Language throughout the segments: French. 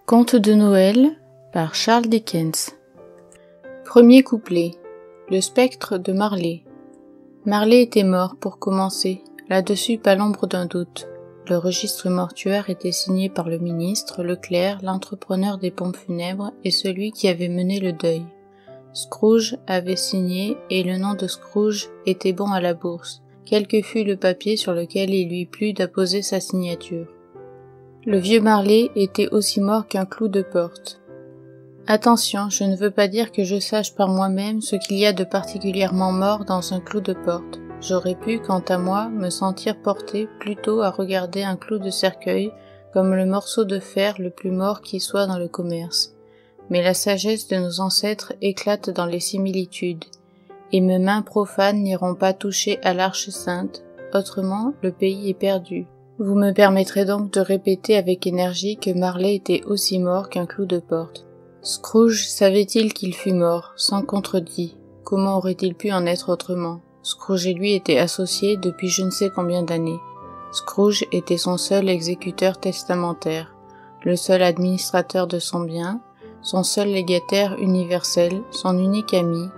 Conte de Noël par Charles Dickens. Premier couplet. Le spectre de Marley. Marley était mort pour commencer, là-dessus pas l'ombre d'un doute. Le registre mortuaire était signé par le ministre, le clerc, l'entrepreneur des pompes funèbres et celui qui avait mené le deuil. Scrooge avait signé et le nom de Scrooge était bon à la bourse, quel que fût le papier sur lequel il lui plut d'apposer sa signature. Le vieux Marley était aussi mort qu'un clou de porte. Attention, je ne veux pas dire que je sache par moi-même ce qu'il y a de particulièrement mort dans un clou de porte. J'aurais pu, quant à moi, me sentir porté plutôt à regarder un clou de cercueil comme le morceau de fer le plus mort qui soit dans le commerce. Mais la sagesse de nos ancêtres éclate dans les similitudes, et mes mains profanes n'iront pas toucher à l'arche sainte, autrement le pays est perdu. Vous me permettrez donc de répéter avec énergie que Marley était aussi mort qu'un clou de porte. Scrooge savait-il qu'il fût mort, sans contredit. Comment aurait-il pu en être autrement? Scrooge et lui étaient associés depuis je ne sais combien d'années. Scrooge était son seul exécuteur testamentaire, le seul administrateur de son bien, son seul légataire universel, son unique ami,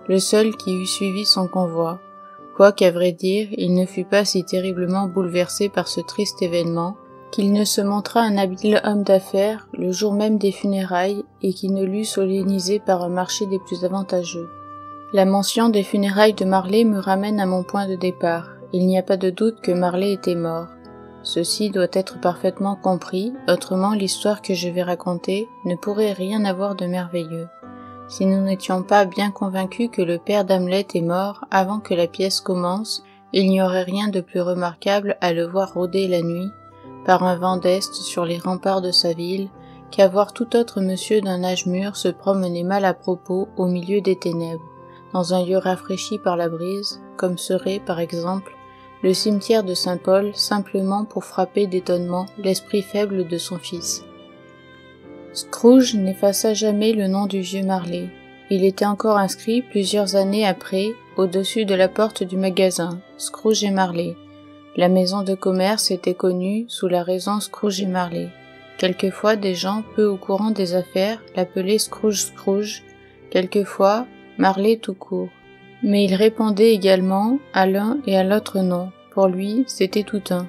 le seul qui eût suivi son convoi, quoiqu'à vrai dire, il ne fut pas si terriblement bouleversé par ce triste événement, qu'il ne se montra un habile homme d'affaires le jour même des funérailles et qui ne l'eût solennisé par un marché des plus avantageux. La mention des funérailles de Marley me ramène à mon point de départ. Il n'y a pas de doute que Marley était mort. Ceci doit être parfaitement compris, autrement l'histoire que je vais raconter ne pourrait rien avoir de merveilleux. Si nous n'étions pas bien convaincus que le père d'Hamlet est mort avant que la pièce commence, il n'y aurait rien de plus remarquable à le voir rôder la nuit, par un vent d'est sur les remparts de sa ville, qu'à voir tout autre monsieur d'un âge mûr se promener mal à propos au milieu des ténèbres, dans un lieu rafraîchi par la brise, comme serait, par exemple, le cimetière de Saint-Paul, simplement pour frapper d'étonnement l'esprit faible de son fils. Scrooge n'effaça jamais le nom du vieux Marley. Il était encore inscrit, plusieurs années après, au-dessus de la porte du magasin, Scrooge et Marley. La maison de commerce était connue sous la raison Scrooge et Marley. Quelquefois, des gens peu au courant des affaires l'appelaient Scrooge, quelquefois Marley tout court. Mais il répondait également à l'un et à l'autre nom. Pour lui, c'était tout un.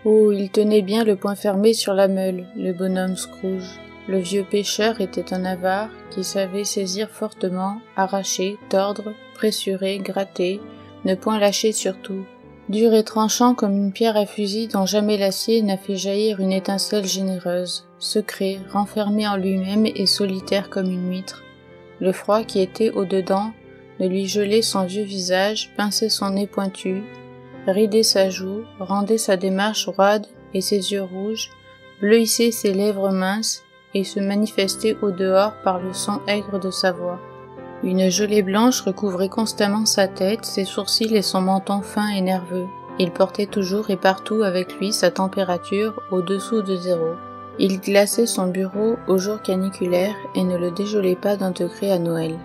Oh, il tenait bien le poing fermé sur la meule, le bonhomme Scrooge. Le vieux pêcheur était un avare qui savait saisir fortement, arracher, tordre, pressurer, gratter, ne point lâcher surtout. Dur et tranchant comme une pierre à fusil dont jamais l'acier n'a fait jaillir une étincelle généreuse, secret, renfermé en lui-même et solitaire comme une huître. Le froid qui était au-dedans ne lui gelait son vieux visage, pinçait son nez pointu, ridait sa joue, rendait sa démarche roide et ses yeux rouges, bleuissait ses lèvres minces, et se manifestait au dehors par le son aigre de sa voix. Une gelée blanche recouvrait constamment sa tête, ses sourcils et son menton fin et nerveux. Il portait toujours et partout avec lui sa température au-dessous de 0. Il glaçait son bureau au jour caniculaire et ne le dégelait pas d'un degré à Noël.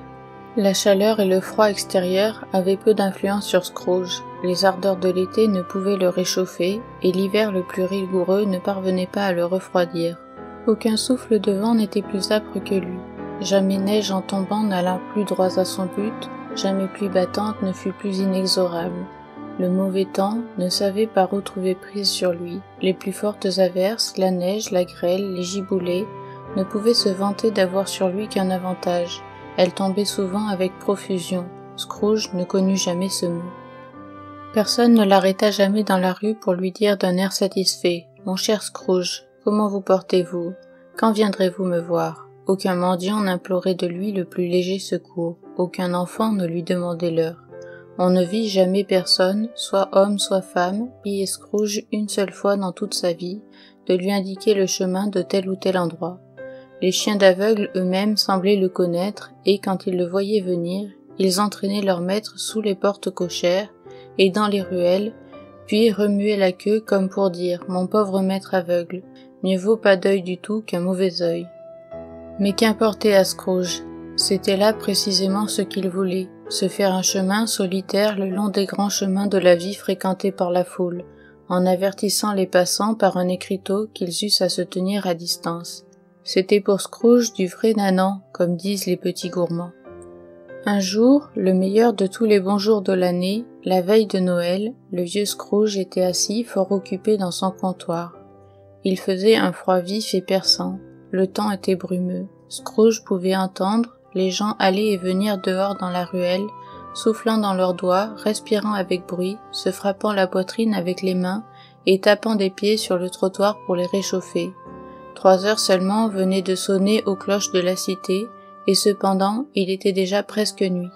La chaleur et le froid extérieur avaient peu d'influence sur Scrooge. Les ardeurs de l'été ne pouvaient le réchauffer, et l'hiver le plus rigoureux ne parvenait pas à le refroidir. Aucun souffle de vent n'était plus âpre que lui. Jamais neige en tombant n'alla plus droit à son but, jamais pluie battante ne fut plus inexorable. Le mauvais temps ne savait par où trouver prise sur lui. Les plus fortes averses, la neige, la grêle, les giboulées, ne pouvaient se vanter d'avoir sur lui qu'un avantage. Elles tombaient souvent avec profusion. Scrooge ne connut jamais ce mot. Personne ne l'arrêta jamais dans la rue pour lui dire d'un air satisfait « Mon cher Scrooge, comment vous portez-vous? Quand viendrez-vous me voir ?» Aucun mendiant n'implorait de lui le plus léger secours. Aucun enfant ne lui demandait l'heure. On ne vit jamais personne, soit homme, soit femme, prier Scrooge une seule fois dans toute sa vie, de lui indiquer le chemin de tel ou tel endroit. Les chiens d'aveugle eux-mêmes semblaient le connaître, et quand ils le voyaient venir, ils entraînaient leur maître sous les portes cochères et dans les ruelles, puis remuaient la queue comme pour dire « Mon pauvre maître aveugle, mieux vaut pas d'œil du tout qu'un mauvais œil. » Mais qu'importait à Scrooge? C'était là précisément ce qu'il voulait, se faire un chemin solitaire le long des grands chemins de la vie fréquentés par la foule, en avertissant les passants par un écriteau qu'ils eussent à se tenir à distance. C'était pour Scrooge du vrai nanan, comme disent les petits gourmands. Un jour, le meilleur de tous les bons jours de l'année, la veille de Noël, le vieux Scrooge était assis fort occupé dans son comptoir. Il faisait un froid vif et perçant, le temps était brumeux. Scrooge pouvait entendre les gens aller et venir dehors dans la ruelle, soufflant dans leurs doigts, respirant avec bruit, se frappant la poitrine avec les mains et tapant des pieds sur le trottoir pour les réchauffer. 3 heures seulement venaient de sonner aux cloches de la cité, et cependant il était déjà presque nuit.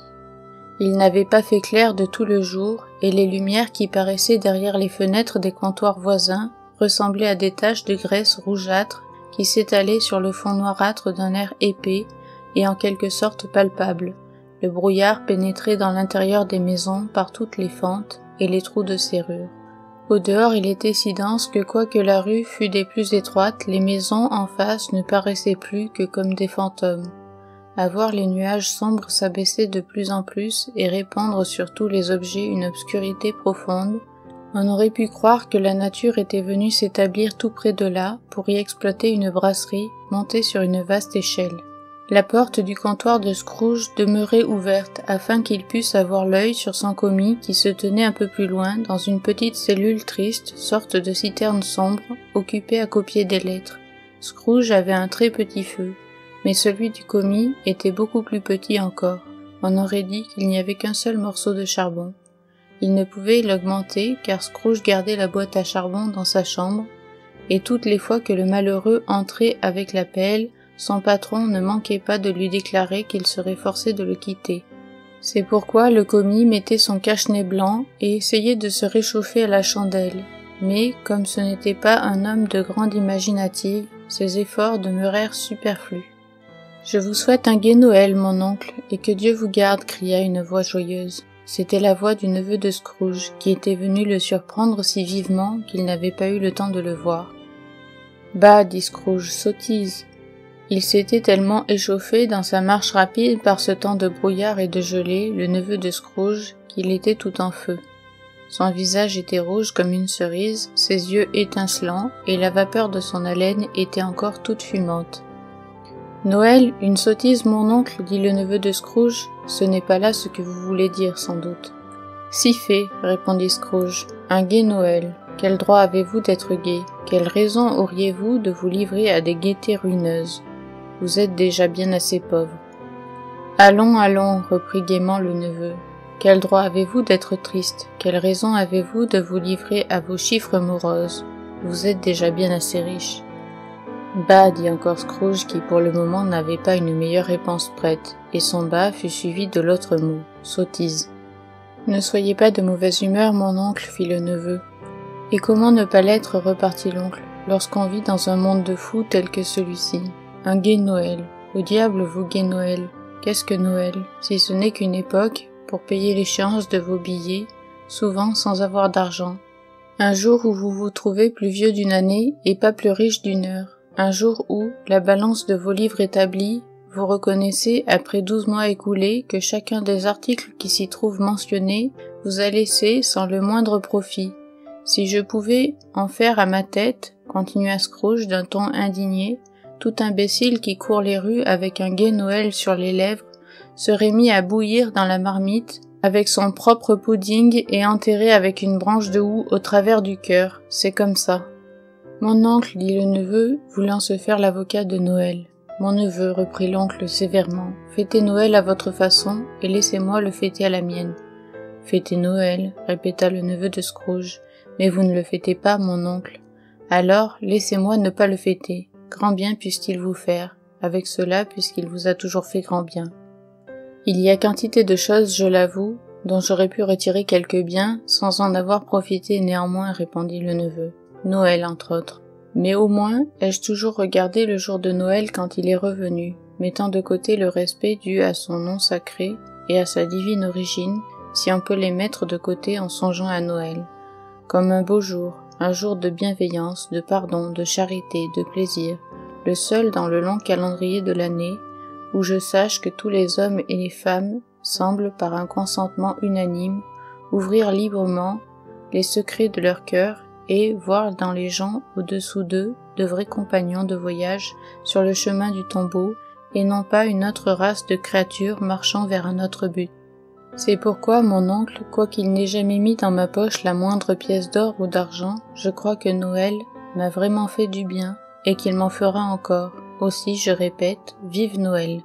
Il n'avait pas fait clair de tout le jour, et les lumières qui paraissaient derrière les fenêtres des comptoirs voisins ressemblaient à des taches de graisse rougeâtre qui s'étalaient sur le fond noirâtre d'un air épais et en quelque sorte palpable. Le brouillard pénétrait dans l'intérieur des maisons par toutes les fentes et les trous de serrure. Au dehors, il était si dense que quoique la rue fût des plus étroites, les maisons en face ne paraissaient plus que comme des fantômes. À voir les nuages sombres s'abaisser de plus en plus et répandre sur tous les objets une obscurité profonde, on aurait pu croire que la nature était venue s'établir tout près de là pour y exploiter une brasserie montée sur une vaste échelle. La porte du comptoir de Scrooge demeurait ouverte afin qu'il puisse avoir l'œil sur son commis qui se tenait un peu plus loin dans une petite cellule triste, sorte de citerne sombre, occupée à copier des lettres. Scrooge avait un très petit feu, mais celui du commis était beaucoup plus petit encore. On aurait dit qu'il n'y avait qu'un seul morceau de charbon. Il ne pouvait l'augmenter car Scrooge gardait la boîte à charbon dans sa chambre, et toutes les fois que le malheureux entrait avec la pelle, son patron ne manquait pas de lui déclarer qu'il serait forcé de le quitter. C'est pourquoi le commis mettait son cache-nez blanc et essayait de se réchauffer à la chandelle. Mais, comme ce n'était pas un homme de grande imaginative, ses efforts demeurèrent superflus. « Je vous souhaite un gai Noël, mon oncle, et que Dieu vous garde » cria une voix joyeuse. C'était la voix du neveu de Scrooge, qui était venu le surprendre si vivement qu'il n'avait pas eu le temps de le voir. « Bah, dit Scrooge, sottise !» Il s'était tellement échauffé dans sa marche rapide par ce temps de brouillard et de gelée, le neveu de Scrooge, qu'il était tout en feu. Son visage était rouge comme une cerise, ses yeux étincelants, et la vapeur de son haleine était encore toute fumante. « Noël, une sottise, mon oncle, dit le neveu de Scrooge, ce n'est pas là ce que vous voulez dire, sans doute. »« Si fait, répondit Scrooge, un gai Noël. Quel droit avez-vous d'être gai? Quelle raison auriez-vous de vous livrer à des gaietés ruineuses? Vous êtes déjà bien assez pauvre. »« Allons, allons, reprit gaiement le neveu. Quel droit avez-vous d'être triste? Quelle raison avez-vous de vous livrer à vos chiffres moroses? Vous êtes déjà bien assez riche. » Bah, dit encore Scrooge qui pour le moment n'avait pas une meilleure réponse prête, et son bas fut suivi de l'autre mot, sottise. Ne soyez pas de mauvaise humeur, mon oncle, fit le neveu. Et comment ne pas l'être, repartit l'oncle, lorsqu'on vit dans un monde de fous tel que celui-ci. Un gai Noël. Au diable vos gai Noël. Qu'est-ce que Noël, si ce n'est qu'une époque pour payer l'échéance de vos billets, souvent sans avoir d'argent. Un jour où vous vous trouvez plus vieux d'une année et pas plus riche d'une heure. Un jour où, la balance de vos livres établie, vous reconnaissez, après 12 mois écoulés, que chacun des articles qui s'y trouvent mentionnés vous a laissé sans le moindre profit. Si je pouvais en faire à ma tête, continua Scrooge d'un ton indigné, tout imbécile qui court les rues avec un gai Noël sur les lèvres serait mis à bouillir dans la marmite avec son propre pudding et enterré avec une branche de houx au travers du cœur. C'est comme ça. Mon oncle, dit le neveu, voulant se faire l'avocat de Noël. Mon neveu, reprit l'oncle sévèrement, fêtez Noël à votre façon et laissez-moi le fêter à la mienne. Fêtez Noël, répéta le neveu de Scrooge, mais vous ne le fêtez pas, mon oncle. Alors, laissez-moi ne pas le fêter. Grand bien puisse-t-il vous faire, avec cela puisqu'il vous a toujours fait grand bien. Il y a quantité de choses, je l'avoue, dont j'aurais pu retirer quelques biens, sans en avoir profité néanmoins, répondit le neveu. Noël, entre autres. Mais au moins, ai-je toujours regardé le jour de Noël quand il est revenu, mettant de côté le respect dû à son nom sacré et à sa divine origine, si on peut les mettre de côté en songeant à Noël, comme un beau jour, un jour de bienveillance, de pardon, de charité, de plaisir, le seul dans le long calendrier de l'année, où je sache que tous les hommes et les femmes semblent, par un consentement unanime, ouvrir librement les secrets de leur cœur et voir dans les gens au-dessous d'eux de vrais compagnons de voyage sur le chemin du tombeau et non pas une autre race de créatures marchant vers un autre but. C'est pourquoi mon oncle, quoiqu'il n'ait jamais mis dans ma poche la moindre pièce d'or ou d'argent, je crois que Noël m'a vraiment fait du bien et qu'il m'en fera encore. Aussi, je répète, vive Noël.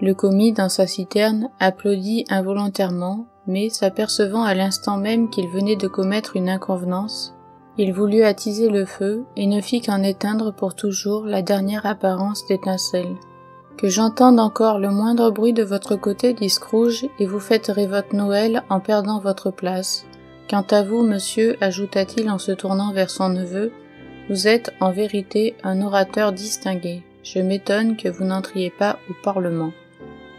Le commis, dans sa citerne, applaudit involontairement, mais s'apercevant à l'instant même qu'il venait de commettre une inconvenance, il voulut attiser le feu et ne fit qu'en éteindre pour toujours la dernière apparence d'étincelle. Que j'entende encore le moindre bruit de votre côté, dit Scrooge, et vous fêterez votre Noël en perdant votre place. Quant à vous, monsieur, ajouta-t-il en se tournant vers son neveu, vous êtes en vérité un orateur distingué. Je m'étonne que vous n'entriez pas au Parlement.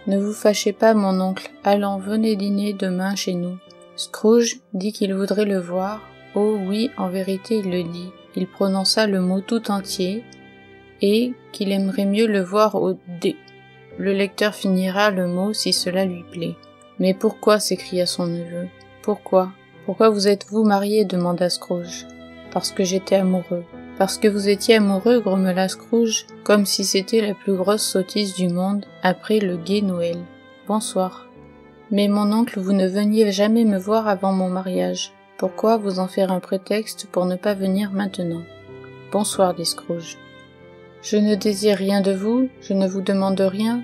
Ne vous fâchez pas, mon oncle, allons, venez dîner demain chez nous. Scrooge dit qu'il voudrait le voir. Oh oui, en vérité, il le dit. Il prononça le mot tout entier, et qu'il aimerait mieux le voir au dé. Le lecteur finira le mot si cela lui plaît. Mais pourquoi? S'écria son neveu. Pourquoi? Pourquoi vous êtes-vous marié? Demanda Scrooge. Parce que j'étais amoureux. Parce que vous étiez amoureux, grommela Scrooge, comme si c'était la plus grosse sottise du monde, après le gai Noël. Bonsoir. Mais mon oncle, vous ne veniez jamais me voir avant mon mariage. Pourquoi vous en faire un prétexte pour ne pas venir maintenant? Bonsoir, dit Scrooge. Je ne désire rien de vous, je ne vous demande rien.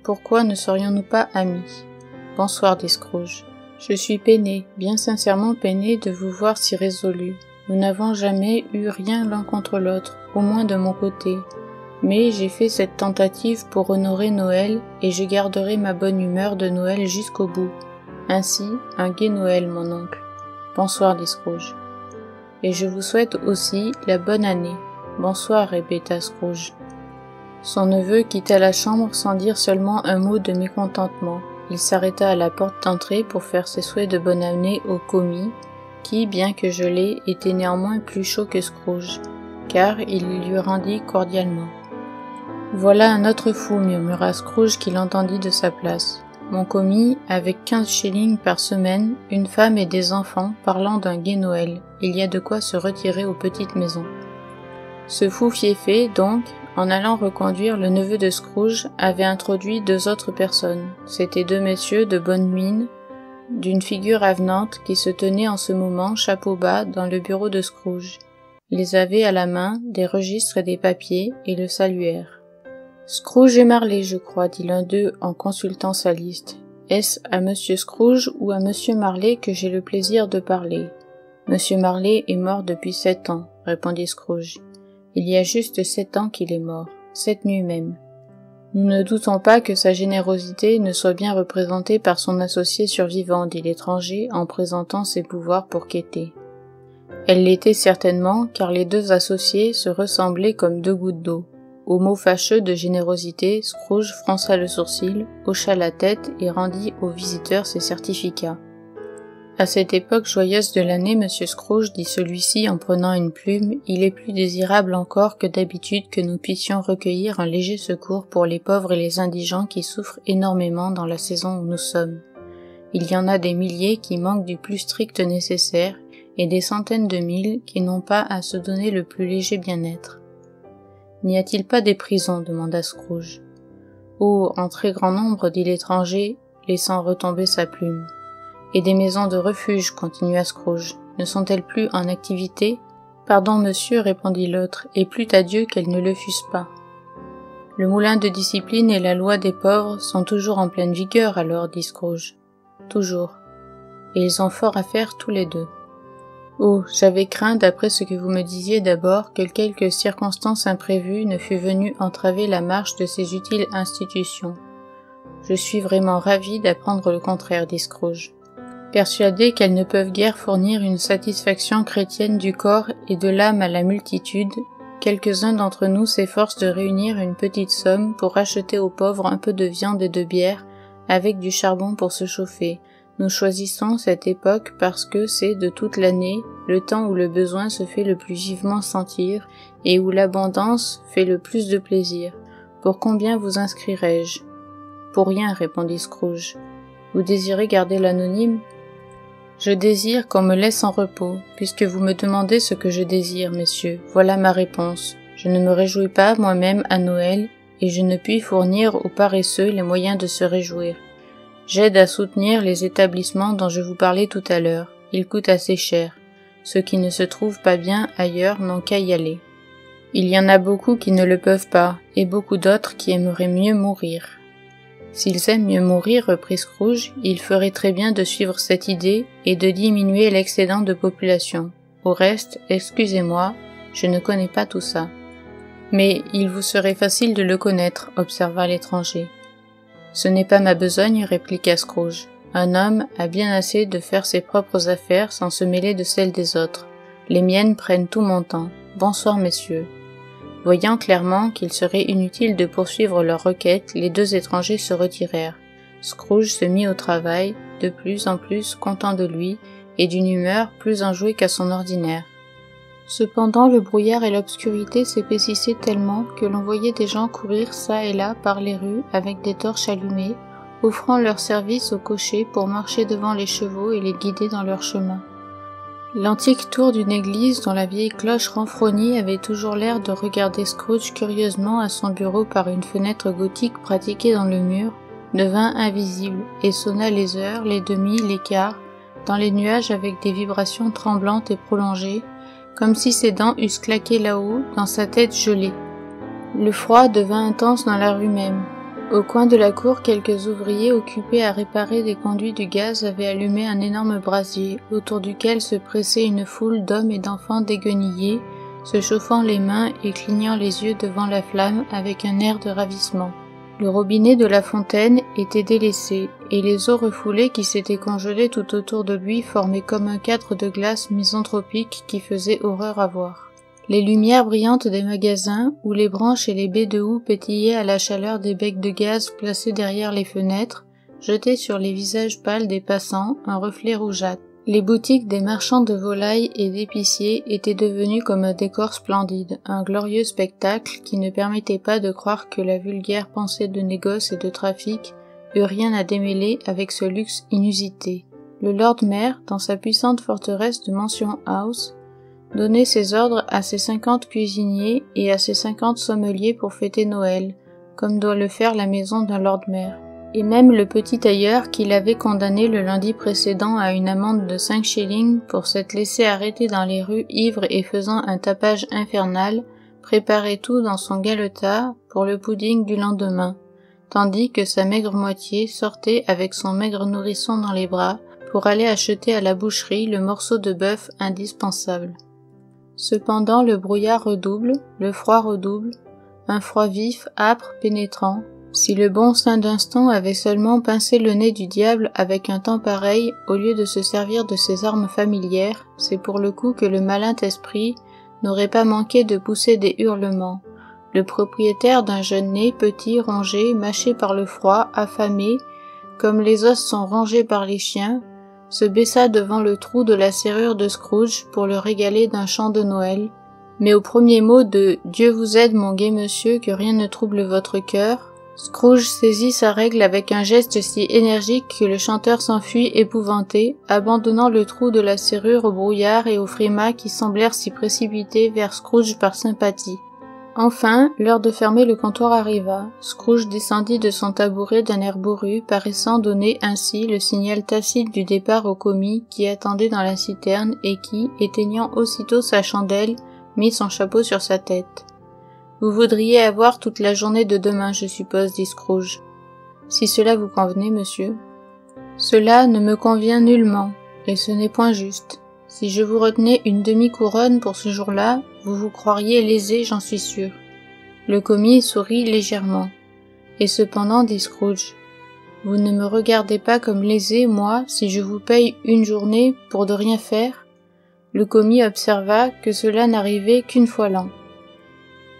Pourquoi ne serions-nous pas amis? Bonsoir, dit Scrooge. Je suis peiné, bien sincèrement peiné de vous voir si résolu. Nous n'avons jamais eu rien l'un contre l'autre, au moins de mon côté. Mais j'ai fait cette tentative pour honorer Noël, et je garderai ma bonne humeur de Noël jusqu'au bout. Ainsi, un gai Noël, mon oncle. Bonsoir, dit Scrooge. Et je vous souhaite aussi la bonne année. Bonsoir, répéta Scrooge. Son neveu quitta la chambre sans dire seulement un mot de mécontentement. Il s'arrêta à la porte d'entrée pour faire ses souhaits de bonne année au commis, qui, bien que gelé, était néanmoins plus chaud que Scrooge, car il lui rendit cordialement. « Voilà un autre fou, murmura Scrooge qui l'entendit de sa place. Mon commis, avec 15 shillings par semaine, une femme et des enfants, parlant d'un gai Noël. Il y a de quoi se retirer aux petites maisons. » Ce fou fieffé, donc, en allant reconduire le neveu de Scrooge, avait introduit 2 autres personnes. C'étaient 2 messieurs de bonne mine, d'une figure avenante, qui se tenaient en ce moment, chapeau bas, dans le bureau de Scrooge. Ils avaient à la main des registres et des papiers, et le saluèrent. « Scrooge et Marley, je crois, dit l'un d'eux en consultant sa liste. Est-ce à monsieur Scrooge ou à monsieur Marley que j'ai le plaisir de parler? Monsieur Marley est mort depuis 7 ans, répondit Scrooge. Il y a juste 7 ans qu'il est mort, cette nuit même. Nous ne doutons pas que sa générosité ne soit bien représentée par son associé survivant, dit l'étranger en présentant ses pouvoirs pour quêter. Elle l'était certainement, car les 2 associés se ressemblaient comme 2 gouttes d'eau. Au mot fâcheux de générosité, Scrooge fronça le sourcil, hocha la tête et rendit au visiteur ses certificats. À cette époque joyeuse de l'année, monsieur Scrooge, dit celui-ci en prenant une plume, il est plus désirable encore que d'habitude que nous puissions recueillir un léger secours pour les pauvres et les indigents qui souffrent énormément dans la saison où nous sommes. Il y en a des milliers qui manquent du plus strict nécessaire et des centaines de mille qui n'ont pas à se donner le plus léger bien-être. N'y a-t-il pas des prisons? Demanda Scrooge. Oh, en très grand nombre, dit l'étranger, laissant retomber sa plume. Et des maisons de refuge, continua Scrooge, ne sont-elles plus en activité? Pardon, monsieur, répondit l'autre, et plût à Dieu qu'elles ne le fussent pas. Le moulin de discipline et la loi des pauvres sont toujours en pleine vigueur, alors, dit Scrooge. Toujours. Et ils ont fort à faire tous les 2. Oh, j'avais craint, d'après ce que vous me disiez d'abord, que quelque circonstance imprévue ne fût venue entraver la marche de ces utiles institutions. Je suis vraiment ravi d'apprendre le contraire, dit Scrooge. Persuadés qu'elles ne peuvent guère fournir une satisfaction chrétienne du corps et de l'âme à la multitude, quelques-uns d'entre nous s'efforcent de réunir une petite somme pour acheter aux pauvres un peu de viande et de bière, avec du charbon pour se chauffer. Nous choisissons cette époque parce que c'est de toute l'année le temps où le besoin se fait le plus vivement sentir et où l'abondance fait le plus de plaisir. Pour combien vous inscrirai-je? Pour rien, répondit Scrooge. Vous désirez garder l'anonyme? Je désire qu'on me laisse en repos, puisque vous me demandez ce que je désire, messieurs. Voilà ma réponse. Je ne me réjouis pas moi-même à Noël, et je ne puis fournir aux paresseux les moyens de se réjouir. J'aide à soutenir les établissements dont je vous parlais tout à l'heure. Ils coûtent assez cher. Ceux qui ne se trouvent pas bien ailleurs n'ont qu'à y aller. Il y en a beaucoup qui ne le peuvent pas, et beaucoup d'autres qui aimeraient mieux mourir. S'ils aiment mieux mourir, reprit Scrooge, ils feraient très bien de suivre cette idée et de diminuer l'excédent de population. Au reste, excusez-moi, je ne connais pas tout ça. Mais il vous serait facile de le connaître, observa l'étranger. Ce n'est pas ma besogne, répliqua Scrooge. Un homme a bien assez de faire ses propres affaires sans se mêler de celles des autres. Les miennes prennent tout mon temps. Bonsoir, messieurs. Voyant clairement qu'il serait inutile de poursuivre leur requête, les deux étrangers se retirèrent. Scrooge se mit au travail, de plus en plus content de lui, et d'une humeur plus enjouée qu'à son ordinaire. Cependant, le brouillard et l'obscurité s'épaississaient tellement que l'on voyait des gens courir çà et là par les rues avec des torches allumées, offrant leur service aux cochers pour marcher devant les chevaux et les guider dans leur chemin. L'antique tour d'une église dont la vieille cloche renfrognée avait toujours l'air de regarder Scrooge curieusement à son bureau par une fenêtre gothique pratiquée dans le mur, devint invisible et sonna les heures, les demi, les quarts, dans les nuages avec des vibrations tremblantes et prolongées, comme si ses dents eussent claqué là-haut, dans sa tête gelée. Le froid devint intense dans la rue même. Au coin de la cour, quelques ouvriers occupés à réparer des conduits du gaz avaient allumé un énorme brasier, autour duquel se pressait une foule d'hommes et d'enfants déguenillés, se chauffant les mains et clignant les yeux devant la flamme avec un air de ravissement. Le robinet de la fontaine était délaissé, et les eaux refoulées qui s'étaient congelées tout autour de lui formaient comme un cadre de glace misanthropique qui faisait horreur à voir. Les lumières brillantes des magasins, où les branches et les baies de houx pétillaient à la chaleur des becs de gaz placés derrière les fenêtres, jetaient sur les visages pâles des passants un reflet rougeâtre. Les boutiques des marchands de volailles et d'épiciers étaient devenues comme un décor splendide, un glorieux spectacle qui ne permettait pas de croire que la vulgaire pensée de négoce et de trafic eût rien à démêler avec ce luxe inusité. Le Lord Mayor, dans sa puissante forteresse de Mansion House, donnait ses ordres à ses 50 cuisiniers et à ses 50 sommeliers pour fêter Noël, comme doit le faire la maison d'un Lord Mayor. Et même le petit tailleur qui l'avait condamné le lundi précédent à une amende de 5 shillings pour s'être laissé arrêter dans les rues ivre et faisant un tapage infernal, préparait tout dans son galetas pour le pudding du lendemain, tandis que sa maigre moitié sortait avec son maigre nourrisson dans les bras pour aller acheter à la boucherie le morceau de bœuf indispensable. Cependant le brouillard redouble, le froid redouble, un froid vif, âpre, pénétrant. Si le bon saint Dunstan avait seulement pincé le nez du diable avec un temps pareil, au lieu de se servir de ses armes familières, c'est pour le coup que le malin esprit n'aurait pas manqué de pousser des hurlements. Le propriétaire d'un jeune nez petit, rongé, mâché par le froid, affamé, comme les os sont rongés par les chiens, se baissa devant le trou de la serrure de Scrooge pour le régaler d'un chant de Noël, mais au premier mot de « Dieu vous aide, mon gai monsieur, que rien ne trouble votre cœur », Scrooge saisit sa règle avec un geste si énergique que le chanteur s'enfuit épouvanté, abandonnant le trou de la serrure au brouillard et aux frimas qui semblèrent s'y précipiter vers Scrooge par sympathie. Enfin, l'heure de fermer le comptoir arriva. Scrooge descendit de son tabouret d'un air bourru, paraissant donner ainsi le signal tacite du départ au commis qui attendait dans la citerne et qui, éteignant aussitôt sa chandelle, mit son chapeau sur sa tête. « Vous voudriez avoir toute la journée de demain, je suppose, dit Scrooge. Si cela vous convenait, monsieur. »« Cela ne me convient nullement, et ce n'est point juste. Si je vous retenais une demi-couronne pour ce jour-là, vous vous croiriez lésé, j'en suis sûr. » Le commis sourit légèrement. « Et cependant, dit Scrooge, vous ne me regardez pas comme lésé, moi, si je vous paye une journée pour de rien faire ?» Le commis observa que cela n'arrivait qu'une fois l'an.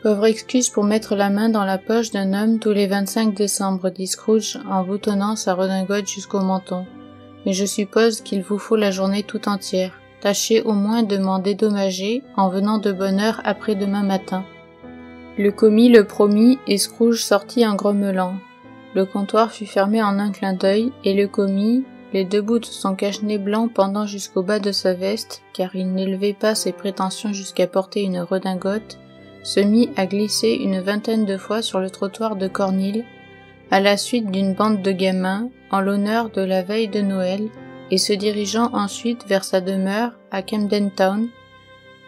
Pauvre excuse pour mettre la main dans la poche d'un homme tous les 25 décembre, dit Scrooge en boutonnant sa redingote jusqu'au menton. Mais je suppose qu'il vous faut la journée tout entière. Tâchez au moins de m'en dédommager en venant de bonne heure après-demain matin. Le commis le promit et Scrooge sortit en grommelant. Le comptoir fut fermé en un clin d'œil et le commis, les 2 bouts de son cache-nez blanc pendant jusqu'au bas de sa veste, car il n'élevait pas ses prétentions jusqu'à porter une redingote, se mit à glisser une 20aine de fois sur le trottoir de Cornhill, à la suite d'une bande de gamins, en l'honneur de la veille de Noël, et se dirigeant ensuite vers sa demeure à Camden Town.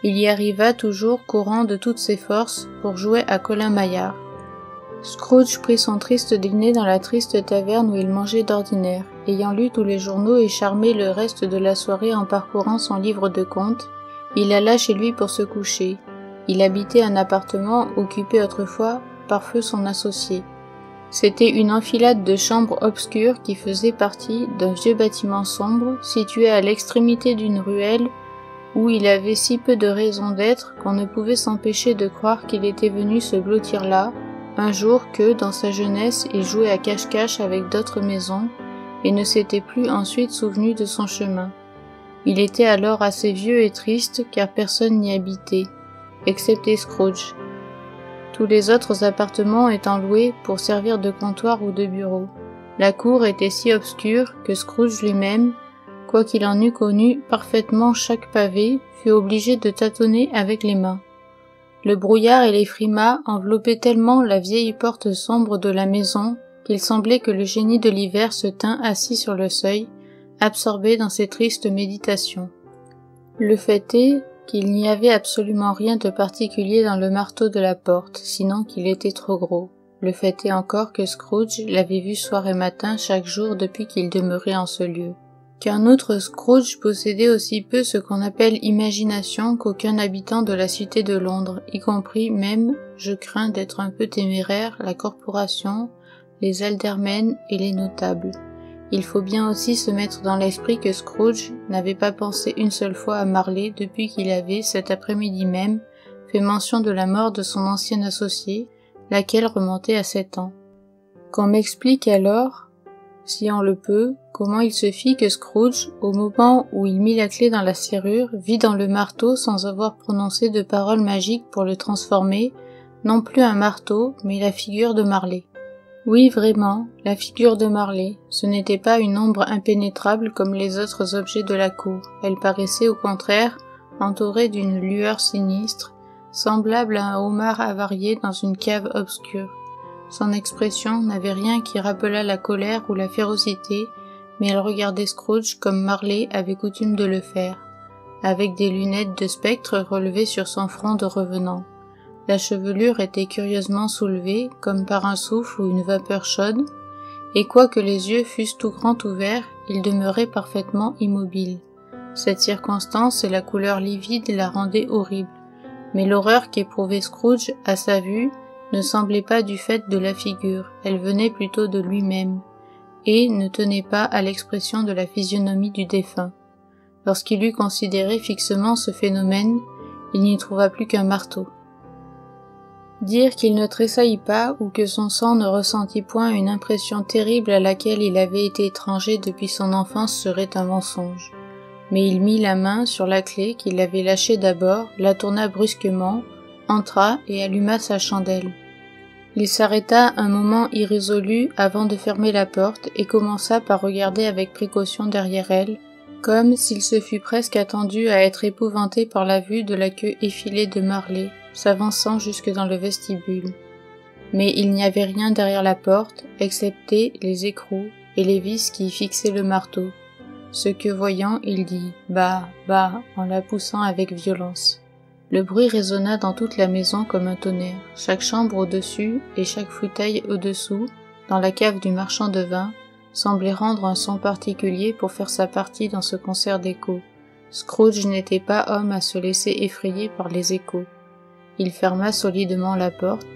Il y arriva toujours courant de toutes ses forces pour jouer à Colin-Maillard. Scrooge prit son triste dîner dans la triste taverne où il mangeait d'ordinaire. Ayant lu tous les journaux et charmé le reste de la soirée en parcourant son livre de comptes, il alla chez lui pour se coucher. Il habitait un appartement occupé autrefois par feu son associé. C'était une enfilade de chambres obscures qui faisait partie d'un vieux bâtiment sombre situé à l'extrémité d'une ruelle où il avait si peu de raison d'être qu'on ne pouvait s'empêcher de croire qu'il était venu se blottir là, un jour que, dans sa jeunesse, il jouait à cache-cache avec d'autres maisons et ne s'était plus ensuite souvenu de son chemin. Il était alors assez vieux et triste car personne n'y habitait, excepté Scrooge. Tous les autres appartements étant loués pour servir de comptoir ou de bureau. La cour était si obscure que Scrooge lui-même, quoiqu'il en eût connu parfaitement chaque pavé, fut obligé de tâtonner avec les mains. Le brouillard et les frimas enveloppaient tellement la vieille porte sombre de la maison qu'il semblait que le génie de l'hiver se tint assis sur le seuil, absorbé dans ses tristes méditations. Le fait est qu'il n'y avait absolument rien de particulier dans le marteau de la porte, sinon qu'il était trop gros. Le fait est encore que Scrooge l'avait vu soir et matin chaque jour depuis qu'il demeurait en ce lieu. Qu'un autre Scrooge possédait aussi peu ce qu'on appelle imagination qu'aucun habitant de la cité de Londres, y compris même, je crains d'être un peu téméraire, la corporation, les aldermen et les notables. Il faut bien aussi se mettre dans l'esprit que Scrooge n'avait pas pensé une seule fois à Marley depuis qu'il avait, cet après-midi même, fait mention de la mort de son ancien associé, laquelle remontait à 7 ans. Qu'on m'explique alors, si on le peut, comment il se fit que Scrooge, au moment où il mit la clé dans la serrure, vit dans le marteau sans avoir prononcé de paroles magiques pour le transformer, non plus un marteau, mais la figure de Marley. Oui, vraiment, la figure de Marley, ce n'était pas une ombre impénétrable comme les autres objets de la cour. Elle paraissait au contraire entourée d'une lueur sinistre, semblable à un homard avarié dans une cave obscure. Son expression n'avait rien qui rappelât la colère ou la férocité, mais elle regardait Scrooge comme Marley avait coutume de le faire, avec des lunettes de spectre relevées sur son front de revenant. La chevelure était curieusement soulevée, comme par un souffle ou une vapeur chaude, et quoique les yeux fussent tout grands ouverts, il demeurait parfaitement immobile. Cette circonstance et la couleur livide la rendaient horrible, mais l'horreur qu'éprouvait Scrooge à sa vue ne semblait pas du fait de la figure, elle venait plutôt de lui-même, et ne tenait pas à l'expression de la physionomie du défunt. Lorsqu'il eut considéré fixement ce phénomène, il n'y trouva plus qu'un marteau. Dire qu'il ne tressaillit pas ou que son sang ne ressentit point une impression terrible à laquelle il avait été étranger depuis son enfance serait un mensonge. Mais il mit la main sur la clé qu'il avait lâchée d'abord, la tourna brusquement, entra et alluma sa chandelle. Il s'arrêta un moment irrésolu avant de fermer la porte et commença par regarder avec précaution derrière elle, comme s'il se fût presque attendu à être épouvanté par la vue de la queue effilée de Marley, s'avançant jusque dans le vestibule. Mais il n'y avait rien derrière la porte, excepté les écrous et les vis qui y fixaient le marteau, ce que voyant, il dit « Bah, bah » en la poussant avec violence. Le bruit résonna dans toute la maison comme un tonnerre. Chaque chambre au-dessus et chaque fauteuil au-dessous, dans la cave du marchand de vin, semblait rendre un son particulier pour faire sa partie dans ce concert d'échos. Scrooge n'était pas homme à se laisser effrayer par les échos. Il ferma solidement la porte,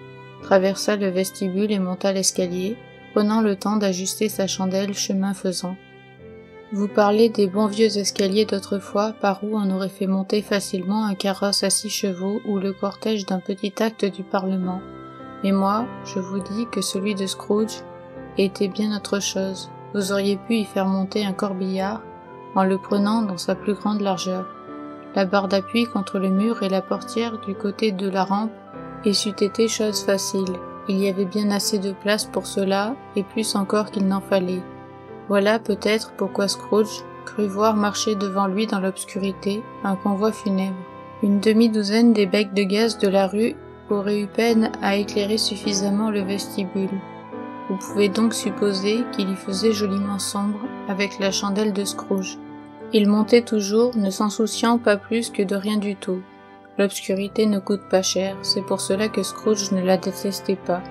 traversa le vestibule et monta l'escalier, prenant le temps d'ajuster sa chandelle chemin faisant. Vous parlez des bons vieux escaliers d'autrefois par où on aurait fait monter facilement un carrosse à 6 chevaux ou le cortège d'un petit acte du Parlement. Mais moi, je vous dis que celui de Scrooge était bien autre chose. Vous auriez pu y faire monter un corbillard en le prenant dans sa plus grande largeur. La barre d'appui contre le mur et la portière du côté de la rampe, et c'eût été chose facile. Il y avait bien assez de place pour cela, et plus encore qu'il n'en fallait. Voilà peut-être pourquoi Scrooge crut voir marcher devant lui dans l'obscurité un convoi funèbre. Une demi-douzaine des becs de gaz de la rue auraient eu peine à éclairer suffisamment le vestibule. Vous pouvez donc supposer qu'il y faisait joliment sombre avec la chandelle de Scrooge. Il montait toujours, ne s'en souciant pas plus que de rien du tout. L'obscurité ne coûte pas cher, c'est pour cela que Scrooge ne la détestait pas.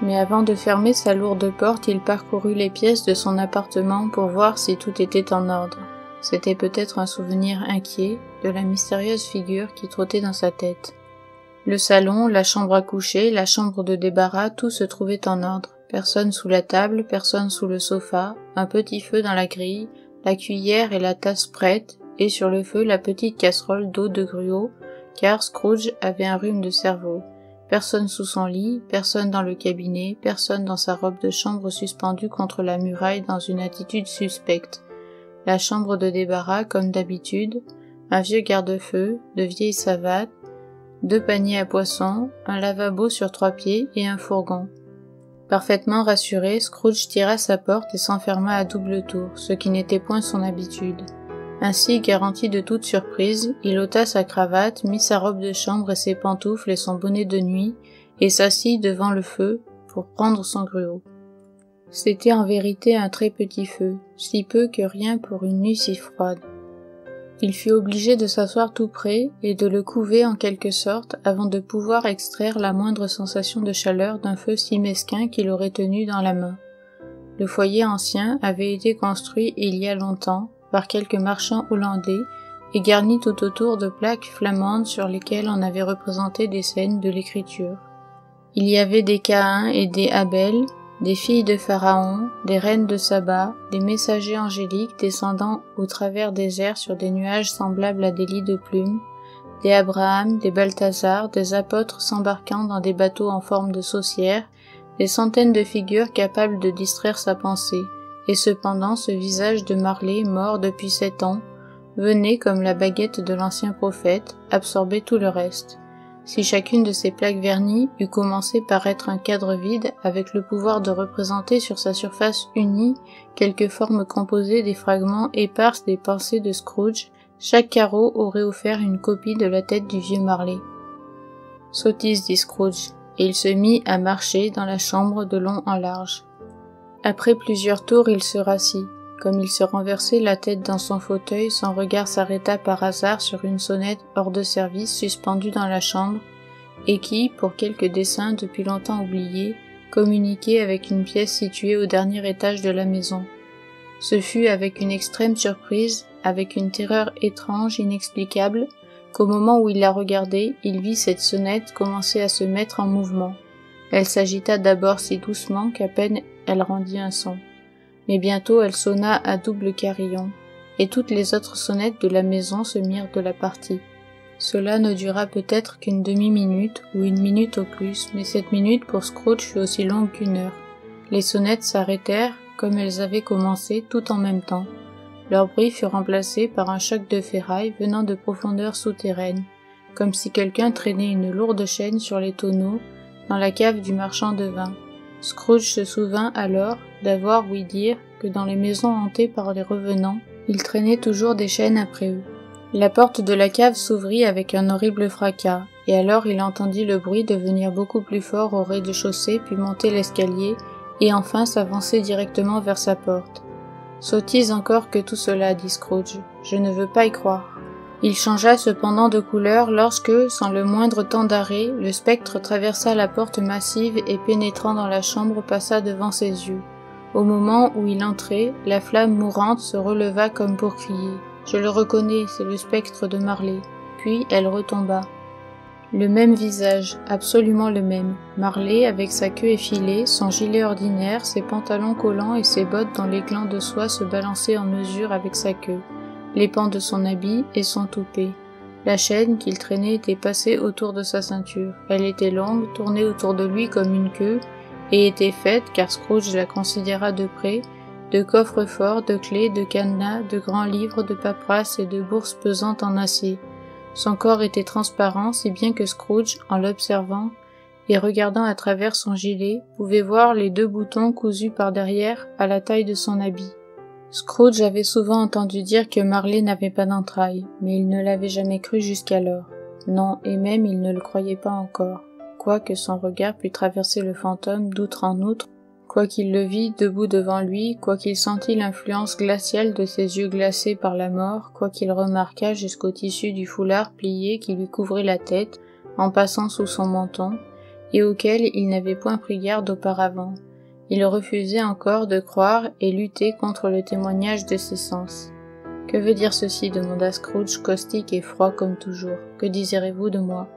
Mais avant de fermer sa lourde porte, il parcourut les pièces de son appartement pour voir si tout était en ordre. C'était peut-être un souvenir inquiet de la mystérieuse figure qui trottait dans sa tête. Le salon, la chambre à coucher, la chambre de débarras, tout se trouvait en ordre. Personne sous la table, personne sous le sofa, un petit feu dans la grille, la cuillère et la tasse prêtes, et sur le feu la petite casserole d'eau de gruau, car Scrooge avait un rhume de cerveau. Personne sous son lit, personne dans le cabinet, personne dans sa robe de chambre suspendue contre la muraille dans une attitude suspecte. La chambre de débarras, comme d'habitude, un vieux garde-feu, de vieilles savates, 2 paniers à poissons, un lavabo sur 3 pieds et un fourgon. Parfaitement rassuré, Scrooge tira sa porte et s'enferma à double tour, ce qui n'était point son habitude. Ainsi, garanti de toute surprise, il ôta sa cravate, mit sa robe de chambre et ses pantoufles et son bonnet de nuit, et s'assit devant le feu pour prendre son gruau. C'était en vérité un très petit feu, si peu que rien pour une nuit si froide. Il fut obligé de s'asseoir tout près et de le couver en quelque sorte avant de pouvoir extraire la moindre sensation de chaleur d'un feu si mesquin qu'il aurait tenu dans la main. Le foyer ancien avait été construit il y a longtemps par quelques marchands hollandais et garni tout autour de plaques flamandes sur lesquelles on avait représenté des scènes de l'écriture. Il y avait des Caïns et des Abel, des filles de Pharaon, des reines de Saba, des messagers angéliques descendant au travers des airs sur des nuages semblables à des lits de plumes, des Abraham, des Balthazar, des apôtres s'embarquant dans des bateaux en forme de saucières, des centaines de figures capables de distraire sa pensée, et cependant ce visage de Marley, mort depuis 7 ans, venait, comme la baguette de l'ancien prophète, absorber tout le reste. Si chacune de ces plaques vernies eût commencé par être un cadre vide avec le pouvoir de représenter sur sa surface unie quelque forme composée des fragments épars des pensées de Scrooge, chaque carreau aurait offert une copie de la tête du vieux Marley. « Sottise, dit Scrooge, et il se mit à marcher dans la chambre de long en large. Après plusieurs tours, il se rassit. Comme il se renversait la tête dans son fauteuil, son regard s'arrêta par hasard sur une sonnette hors de service suspendue dans la chambre, et qui, pour quelque dessein depuis longtemps oublié, communiquait avec une pièce située au dernier étage de la maison. Ce fut avec une extrême surprise, avec une terreur étrange, inexplicable, qu'au moment où il la regardait, il vit cette sonnette commencer à se mettre en mouvement. Elle s'agita d'abord si doucement qu'à peine elle rendit un son. Mais bientôt elle sonna à double carillon, et toutes les autres sonnettes de la maison se mirent de la partie. Cela ne dura peut-être qu'une demi-minute ou une minute au plus, mais cette minute pour Scrooge fut aussi longue qu'une heure. Les sonnettes s'arrêtèrent, comme elles avaient commencé, tout en même temps. Leur bruit fut remplacé par un choc de ferraille venant de profondeurs souterraines, comme si quelqu'un traînait une lourde chaîne sur les tonneaux dans la cave du marchand de vin. Scrooge se souvint alors d'avoir ouï dire que dans les maisons hantées par les revenants, ils traînaient toujours des chaînes après eux. La porte de la cave s'ouvrit avec un horrible fracas, et alors il entendit le bruit devenir beaucoup plus fort au rez-de-chaussée, puis monter l'escalier, et enfin s'avancer directement vers sa porte. « Sottise encore que tout cela, dit Scrooge, je ne veux pas y croire. » Il changea cependant de couleur lorsque, sans le moindre temps d'arrêt, le spectre traversa la porte massive et pénétrant dans la chambre passa devant ses yeux. Au moment où il entrait, la flamme mourante se releva comme pour crier « Je le reconnais, c'est le spectre de Marley ». Puis elle retomba. Le même visage, absolument le même. Marley, avec sa queue effilée, son gilet ordinaire, ses pantalons collants et ses bottes dont les glands de soie se balançaient en mesure avec sa queue. Les pans de son habit et son toupet. La chaîne qu'il traînait était passée autour de sa ceinture. Elle était longue, tournée autour de lui comme une queue, et était faite, car Scrooge la considéra de près, de coffres-forts, de clés, de cadenas, de grands livres, de paperasses et de bourses pesantes en acier. Son corps était transparent, si bien que Scrooge, en l'observant et regardant à travers son gilet, pouvait voir les 2 boutons cousus par derrière à la taille de son habit. Scrooge avait souvent entendu dire que Marley n'avait pas d'entrailles, mais il ne l'avait jamais cru jusqu'alors. Non, et même il ne le croyait pas encore, quoique son regard pût traverser le fantôme d'outre en outre, quoiqu'il le vît debout devant lui, quoiqu'il sentît l'influence glaciale de ses yeux glacés par la mort, quoiqu'il remarquât jusqu'au tissu du foulard plié qui lui couvrait la tête, en passant sous son menton, et auquel il n'avait point pris garde auparavant. Il refusait encore de croire et luttait contre le témoignage de ses sens. « Que veut dire ceci » demanda Scrooge, caustique et froid comme toujours. « Que désirez-vous de moi ?»«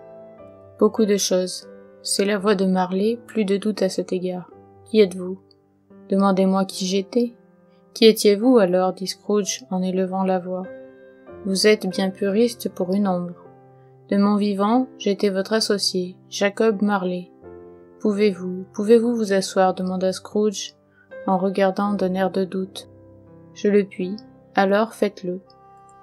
Beaucoup de choses. C'est la voix de Marley, plus de doute à cet égard. Qui êtes-vous » ?»« Demandez-moi qui j'étais. »« Qui étiez-vous alors » dit Scrooge en élevant la voix. « Vous êtes bien puriste pour une ombre. De mon vivant, j'étais votre associé, Jacob Marley. Pouvez-vous vous asseoir » demanda Scrooge, en regardant d'un air de doute. « Je le puis. Alors faites-le. »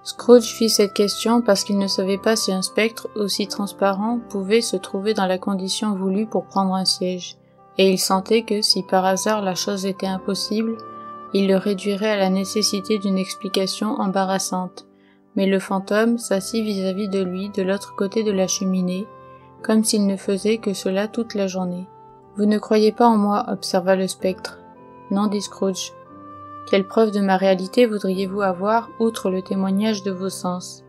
Scrooge fit cette question parce qu'il ne savait pas si un spectre aussi transparent pouvait se trouver dans la condition voulue pour prendre un siège, et il sentait que, si par hasard la chose était impossible, il le réduirait à la nécessité d'une explication embarrassante. Mais le fantôme s'assit vis-à-vis de lui de l'autre côté de la cheminée, comme s'il ne faisait que cela toute la journée. « Vous ne croyez pas en moi » observa le spectre. « Non » dit Scrooge. « Quelle preuve de ma réalité voudriez-vous avoir, outre le témoignage de vos sens ?»«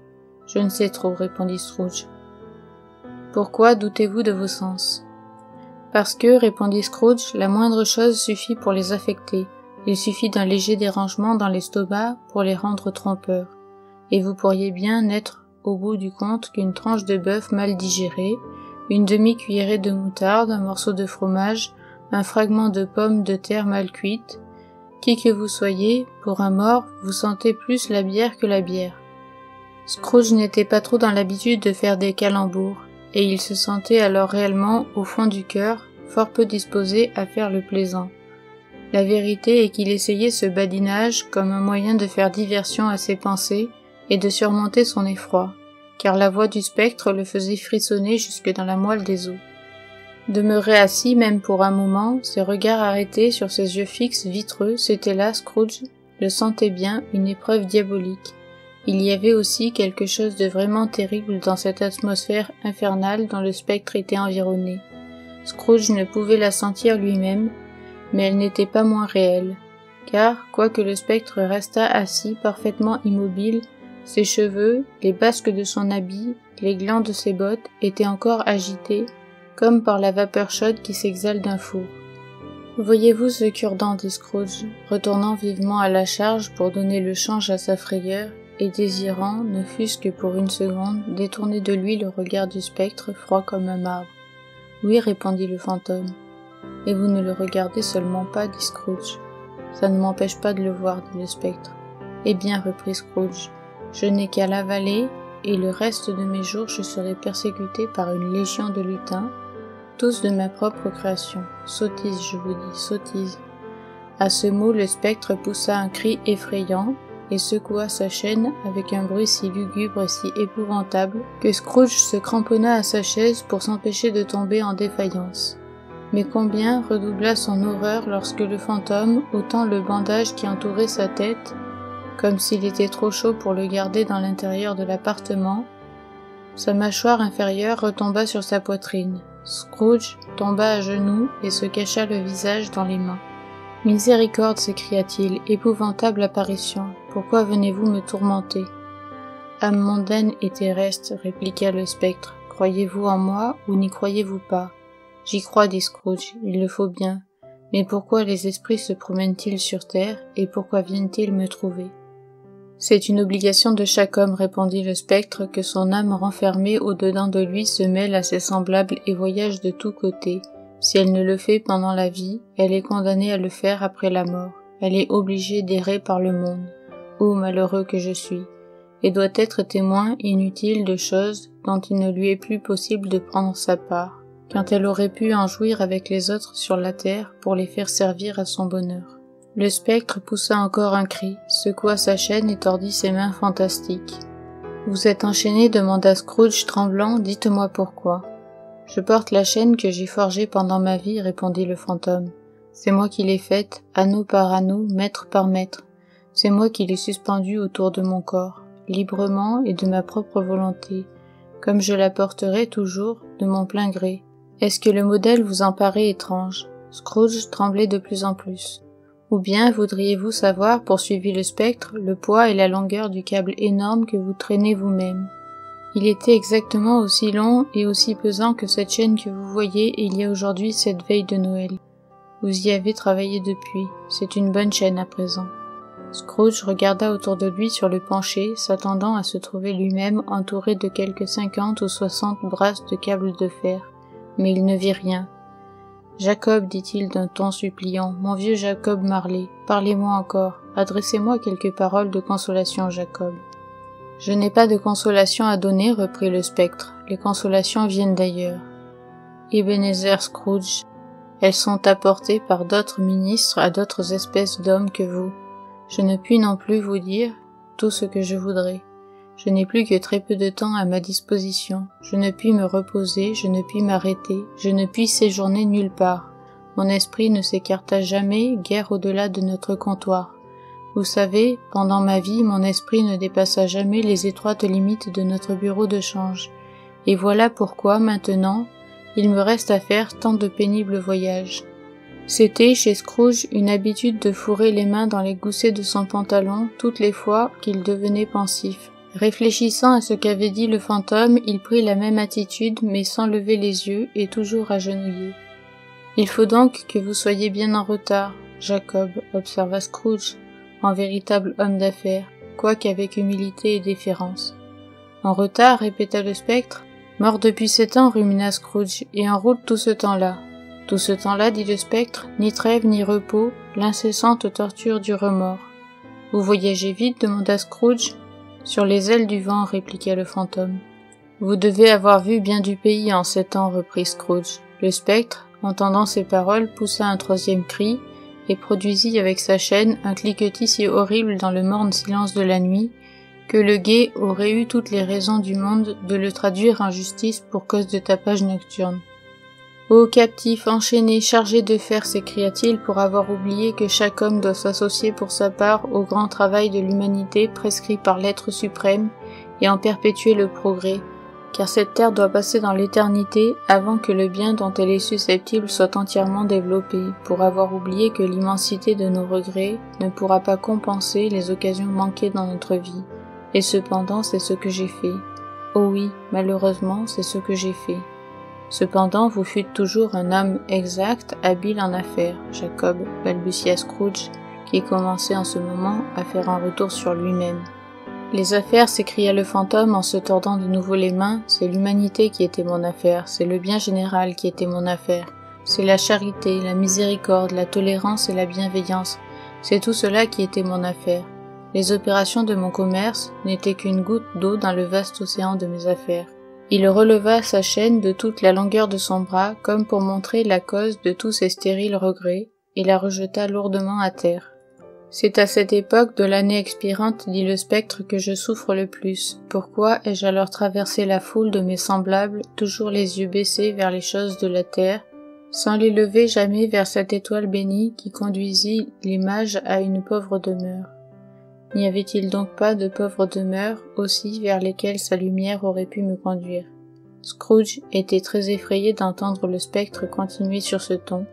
Je ne sais trop » répondit Scrooge. « Pourquoi doutez-vous de vos sens ?»« Parce que, répondit Scrooge, la moindre chose suffit pour les affecter. Il suffit d'un léger dérangement dans l'estomac pour les rendre trompeurs. Et vous pourriez bien n'être au bout du compte qu'une tranche de bœuf mal digérée, une demi-cuillerée de moutarde, un morceau de fromage, un fragment de pomme de terre mal cuite. Qui que vous soyez, pour un mort, vous sentez plus la bière que la bière. Scrooge n'était pas trop dans l'habitude de faire des calembours, et il se sentait alors réellement, au fond du cœur, fort peu disposé à faire le plaisant. La vérité est qu'il essayait ce badinage comme un moyen de faire diversion à ses pensées et de surmonter son effroi, car la voix du spectre le faisait frissonner jusque dans la moelle des os. Demeuré assis même pour un moment, ses regards arrêtés sur ses yeux fixes vitreux, c'était là, Scrooge le sentait bien, une épreuve diabolique. Il y avait aussi quelque chose de vraiment terrible dans cette atmosphère infernale dont le spectre était environné. Scrooge ne pouvait la sentir lui-même, mais elle n'était pas moins réelle, car, quoique le spectre restât assis parfaitement immobile, ses cheveux, les basques de son habit, les glands de ses bottes étaient encore agités, comme par la vapeur chaude qui s'exhale d'un four. « Voyez-vous ce cure-dent » dit Scrooge, retournant vivement à la charge pour donner le change à sa frayeur, et désirant, ne fût-ce que pour une seconde, détourner de lui le regard du spectre froid comme un marbre. « Oui » répondit le fantôme. « Et vous ne le regardez seulement pas » dit Scrooge. « Ça ne m'empêche pas de le voir » dit le spectre. « Eh bien » reprit Scrooge, « je n'ai qu'à l'avaler, et le reste de mes jours je serai persécuté par une légion de lutins, tous de ma propre création. Sottise, je vous dis, sottise. » À ce mot, le spectre poussa un cri effrayant et secoua sa chaîne avec un bruit si lugubre et si épouvantable que Scrooge se cramponna à sa chaise pour s'empêcher de tomber en défaillance. Mais combien redoubla son horreur lorsque le fantôme, ôtant le bandage qui entourait sa tête, comme s'il était trop chaud pour le garder dans l'intérieur de l'appartement, sa mâchoire inférieure retomba sur sa poitrine. Scrooge tomba à genoux et se cacha le visage dans les mains. « Miséricorde » s'écria-t-il, « épouvantable apparition, pourquoi venez-vous me tourmenter ?»« Âme mondaine et terrestre, répliqua le spectre, croyez-vous en moi ou n'y croyez-vous pas ? J'y crois, dit Scrooge, il le faut bien. Mais pourquoi les esprits se promènent-ils sur terre et pourquoi viennent-ils me trouver ? C'est une obligation de chaque homme, répondit le spectre, que son âme renfermée au-dedans de lui se mêle à ses semblables et voyage de tous côtés. Si elle ne le fait pendant la vie, elle est condamnée à le faire après la mort. Elle est obligée d'errer par le monde. Ô malheureux que je suis, et doit être témoin inutile de choses dont il ne lui est plus possible de prendre sa part, quand elle aurait pu en jouir avec les autres sur la terre pour les faire servir à son bonheur. Le spectre poussa encore un cri, secoua sa chaîne et tordit ses mains fantastiques. « Vous êtes enchaîné » demanda Scrooge tremblant, « dites-moi pourquoi. »« Je porte la chaîne que j'ai forgée pendant ma vie » répondit le fantôme. « C'est moi qui l'ai faite, anneau par anneau, mètre par mètre. C'est moi qui l'ai suspendu autour de mon corps, librement et de ma propre volonté, comme je la porterai toujours de mon plein gré. Est-ce que le modèle vous en paraît étrange? Scrooge tremblait de plus en plus. Ou bien voudriez-vous savoir, poursuivit le spectre, le poids et la longueur du câble énorme que vous traînez vous-même? Il était exactement aussi long et aussi pesant que cette chaîne que vous voyez il y a aujourd'hui cette veille de Noël. Vous y avez travaillé depuis, c'est une bonne chaîne à présent. Scrooge regarda autour de lui sur le pencher, s'attendant à se trouver lui-même entouré de quelque 50 ou 60 brasses de câbles de fer, mais il ne vit rien. « Jacob, dit-il d'un ton suppliant, mon vieux Jacob Marley, parlez-moi encore, adressez-moi quelques paroles de consolation, Jacob. » « Je n'ai pas de consolation à donner, reprit le spectre, les consolations viennent d'ailleurs. Ebenezer Scrooge, elles sont apportées par d'autres ministres à d'autres espèces d'hommes que vous. Je ne puis non plus vous dire tout ce que je voudrais. Je n'ai plus que très peu de temps à ma disposition. Je ne puis me reposer, je ne puis m'arrêter, je ne puis séjourner nulle part. Mon esprit ne s'écarta jamais, guère au-delà de notre comptoir. Vous savez, pendant ma vie, mon esprit ne dépassa jamais les étroites limites de notre bureau de change. Et voilà pourquoi, maintenant, il me reste à faire tant de pénibles voyages. C'était, chez Scrooge, une habitude de fourrer les mains dans les goussets de son pantalon toutes les fois qu'il devenait pensif. Réfléchissant à ce qu'avait dit le fantôme, il prit la même attitude, mais sans lever les yeux et toujours agenouillé. « Il faut donc que vous soyez bien en retard, Jacob, observa Scrooge, en véritable homme d'affaires, quoique avec humilité et déférence. « En retard, répéta le spectre. Mort depuis 7 ans, rumina Scrooge, et en route tout ce temps-là. Tout ce temps-là, dit le spectre, ni trêve ni repos, l'incessante torture du remords. Vous voyagez vite, demanda Scrooge. Sur les ailes du vent, répliqua le fantôme. Vous devez avoir vu bien du pays en 7 ans, reprit Scrooge. Le spectre, entendant ces paroles, poussa un troisième cri, et produisit avec sa chaîne un cliquetis si horrible dans le morne silence de la nuit, que le guet aurait eu toutes les raisons du monde de le traduire en justice pour cause de tapage nocturne. « Ô captif enchaîné, chargé de fer, s'écria-t-il pour avoir oublié que chaque homme doit s'associer pour sa part au grand travail de l'humanité prescrit par l'être suprême et en perpétuer le progrès, car cette terre doit passer dans l'éternité avant que le bien dont elle est susceptible soit entièrement développé, pour avoir oublié que l'immensité de nos regrets ne pourra pas compenser les occasions manquées dans notre vie. Et cependant, c'est ce que j'ai fait. Oh oui, malheureusement, c'est ce que j'ai fait. Cependant, vous fûtes toujours un homme exact, habile en affaires, Jacob, balbutia Scrooge, qui commençait en ce moment à faire un retour sur lui-même. Les affaires, s'écria le fantôme en se tordant de nouveau les mains, c'est l'humanité qui était mon affaire, c'est le bien général qui était mon affaire, c'est la charité, la miséricorde, la tolérance et la bienveillance, c'est tout cela qui était mon affaire. Les opérations de mon commerce n'étaient qu'une goutte d'eau dans le vaste océan de mes affaires. Il releva sa chaîne de toute la longueur de son bras, comme pour montrer la cause de tous ces stériles regrets, et la rejeta lourdement à terre. C'est à cette époque de l'année expirante, dit le spectre, que je souffre le plus. Pourquoi ai-je alors traversé la foule de mes semblables, toujours les yeux baissés vers les choses de la terre, sans les lever jamais vers cette étoile bénie qui conduisit les mages à une pauvre demeure? N'y avait-il donc pas de pauvres demeures aussi vers lesquelles sa lumière aurait pu me conduire? Scrooge était très effrayé d'entendre le spectre continuer sur ce ton,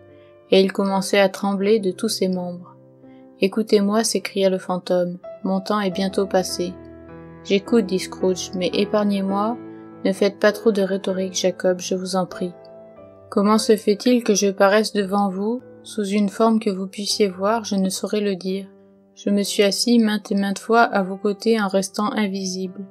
et il commençait à trembler de tous ses membres. « Écoutez-moi, s'écria le fantôme, mon temps est bientôt passé. »« J'écoute, dit Scrooge, mais épargnez-moi, ne faites pas trop de rhétorique, Jacob, je vous en prie. Comment se fait-il que je paraisse devant vous, sous une forme que vous puissiez voir, je ne saurais le dire. Je me suis assis maintes et maintes fois à vos côtés en restant invisible. »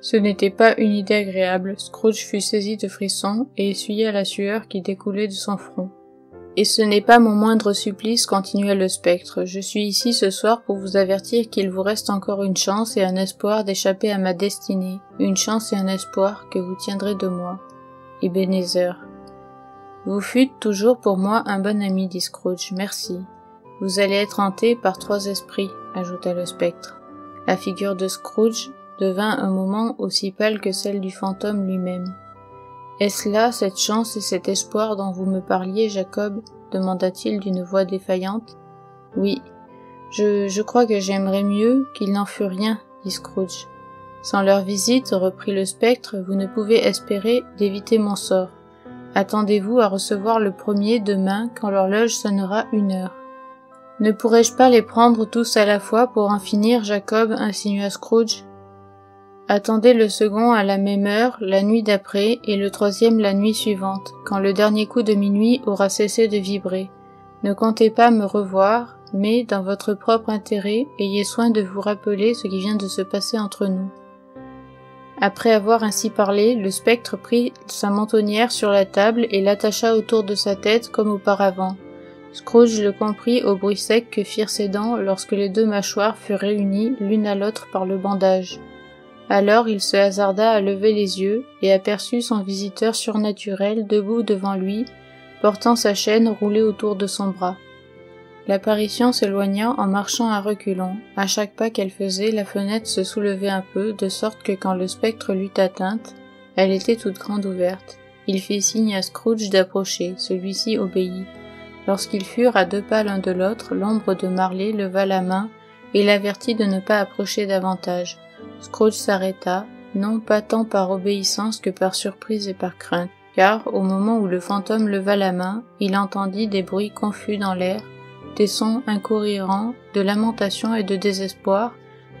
Ce n'était pas une idée agréable, Scrooge fut saisi de frissons et essuya la sueur qui découlait de son front. « Et ce n'est pas mon moindre supplice, continua le spectre. Je suis ici ce soir pour vous avertir qu'il vous reste encore une chance et un espoir d'échapper à ma destinée, une chance et un espoir que vous tiendrez de moi. Ebenezer. Vous fûtes toujours pour moi un bon ami, dit Scrooge, merci. Vous allez être hanté par 3 esprits, ajouta le spectre. La figure de Scrooge devint un moment aussi pâle que celle du fantôme lui-même. « Est-ce là cette chance et cet espoir dont vous me parliez, Jacob ?» demanda-t-il d'une voix défaillante. « Oui. Je crois que j'aimerais mieux qu'il n'en fût rien, dit Scrooge. Sans leur visite, reprit le spectre, vous ne pouvez espérer d'éviter mon sort. Attendez-vous à recevoir le premier demain quand l'horloge sonnera 1 heure. Ne pourrais-je pas les prendre tous à la fois pour en finir, Jacob, insinua Scrooge. Attendez le second à la même heure, la nuit d'après, et le troisième la nuit suivante, quand le dernier coup de minuit aura cessé de vibrer. Ne comptez pas me revoir, mais, dans votre propre intérêt, ayez soin de vous rappeler ce qui vient de se passer entre nous. Après avoir ainsi parlé, le spectre prit sa mentonnière sur la table et l'attacha autour de sa tête comme auparavant. Scrooge le comprit au bruit sec que firent ses dents lorsque les 2 mâchoires furent réunies l'une à l'autre par le bandage. Alors il se hasarda à lever les yeux et aperçut son visiteur surnaturel debout devant lui, portant sa chaîne roulée autour de son bras. L'apparition s'éloigna en marchant à reculons. À chaque pas qu'elle faisait, la fenêtre se soulevait un peu, de sorte que quand le spectre l'eut atteinte, elle était toute grande ouverte. Il fit signe à Scrooge d'approcher, celui-ci obéit. Lorsqu'ils furent à 2 pas l'un de l'autre, l'ombre de Marley leva la main et l'avertit de ne pas approcher davantage. Scrooge s'arrêta, non pas tant par obéissance que par surprise et par crainte, car, au moment où le fantôme leva la main, il entendit des bruits confus dans l'air, des sons incohérents, de lamentations et de désespoir,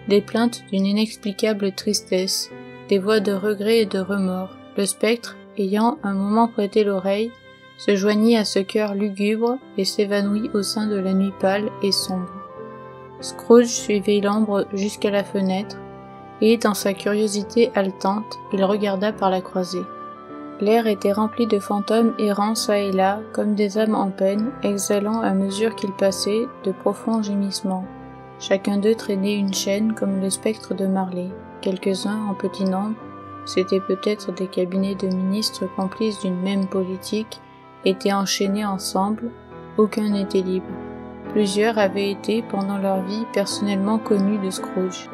des plaintes d'une inexplicable tristesse, des voix de regret et de remords. Le spectre, ayant un moment prêté l'oreille, se joignit à ce cœur lugubre et s'évanouit au sein de la nuit pâle et sombre. Scrooge suivit l'ombre jusqu'à la fenêtre, et, dans sa curiosité haletante, il regarda par la croisée. L'air était rempli de fantômes errant çà et là, comme des âmes en peine, exhalant à mesure qu'ils passaient de profonds gémissements. Chacun d'eux traînait une chaîne comme le spectre de Marley. Quelques-uns, en petit nombre, c'étaient peut-être des cabinets de ministres complices d'une même politique, étaient enchaînés ensemble, aucun n'était libre. Plusieurs avaient été, pendant leur vie, personnellement connus de Scrooge.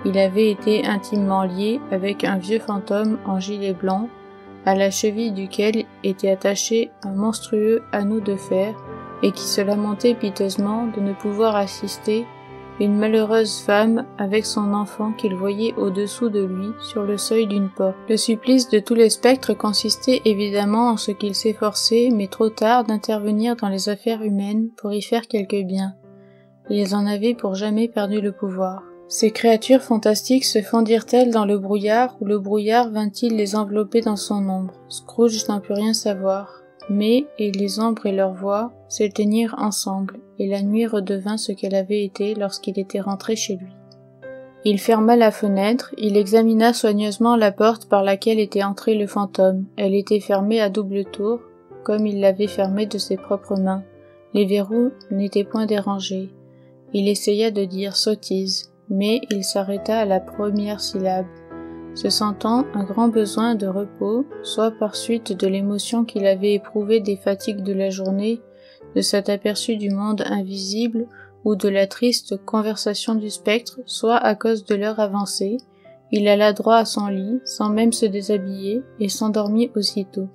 Il avait été intimement lié avec un vieux fantôme en gilet blanc, à la cheville duquel était attaché un monstrueux anneau de fer, et qui se lamentait piteusement de ne pouvoir assister une malheureuse femme avec son enfant qu'il voyait au-dessous de lui, sur le seuil d'une porte. Le supplice de tous les spectres consistait évidemment en ce qu'ils s'efforçaient, mais trop tard, d'intervenir dans les affaires humaines pour y faire quelque bien. Ils en avaient pour jamais perdu le pouvoir. Ces créatures fantastiques se fondirent-elles dans le brouillard, ou le brouillard vint-il les envelopper dans son ombre? Scrooge n'en put rien savoir, mais, et les ombres et leurs voix, s'éteignirent ensemble, et la nuit redevint ce qu'elle avait été lorsqu'il était rentré chez lui. Il ferma la fenêtre, il examina soigneusement la porte par laquelle était entré le fantôme. Elle était fermée à double tour, comme il l'avait fermée de ses propres mains. Les verrous n'étaient point dérangés. Il essaya de dire sottise, mais il s'arrêta à la première syllabe. Se sentant un grand besoin de repos, soit par suite de l'émotion qu'il avait éprouvée des fatigues de la journée, de cet aperçu du monde invisible, ou de la triste conversation du spectre, soit à cause de l'heure avancée, il alla droit à son lit, sans même se déshabiller, et s'endormit aussitôt.